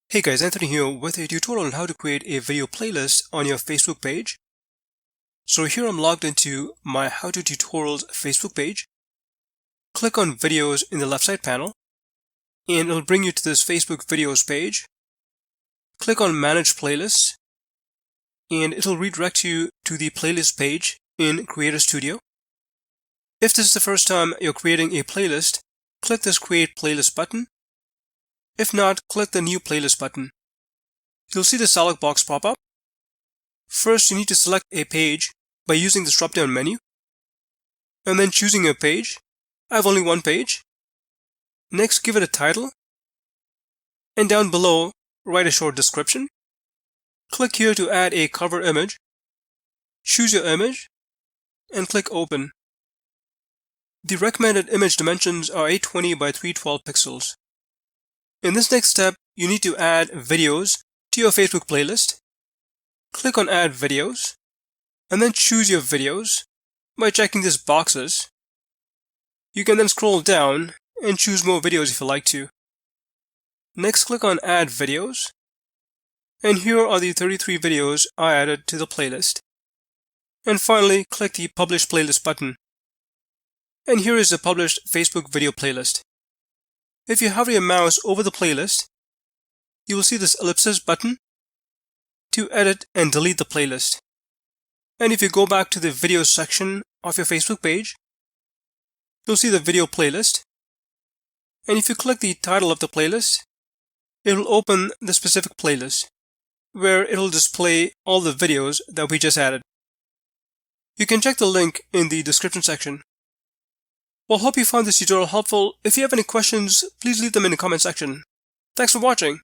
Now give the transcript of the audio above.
Hey guys, Anthony here with a tutorial on how to create a video playlist on your Facebook page. So here I'm logged into my How to Tutorials Facebook page. Click on Videos in the left side panel, and it'll bring you to this Facebook Videos page. Click on Manage Playlists, and it'll redirect you to the playlist page in Creator Studio. If this is the first time you're creating a playlist, click this Create Playlist button. If not, click the New Playlist button. You'll see the dialog box pop up. First, you need to select a page by using this drop-down menu, and then choosing a page. I have only one page. Next, give it a title, and down below, write a short description. Click here to add a cover image. Choose your image, and click Open. The recommended image dimensions are 820 by 312 pixels. In this next step, you need to add videos to your Facebook playlist. Click on Add Videos, and then choose your videos by checking these boxes. You can then scroll down and choose more videos if you like to. Next, click on Add Videos, and here are the 33 videos I added to the playlist. And finally, click the Publish Playlist button. And here is the published Facebook video playlist. If you hover your mouse over the playlist, you will see this ellipsis button to edit and delete the playlist. And if you go back to the videos section of your Facebook page, you'll see the video playlist. And if you click the title of the playlist, it will open the specific playlist, where it will display all the videos that we just added. You can check the link in the description section. Well, hope you found this tutorial helpful. If you have any questions, please leave them in the comment section. Thanks for watching.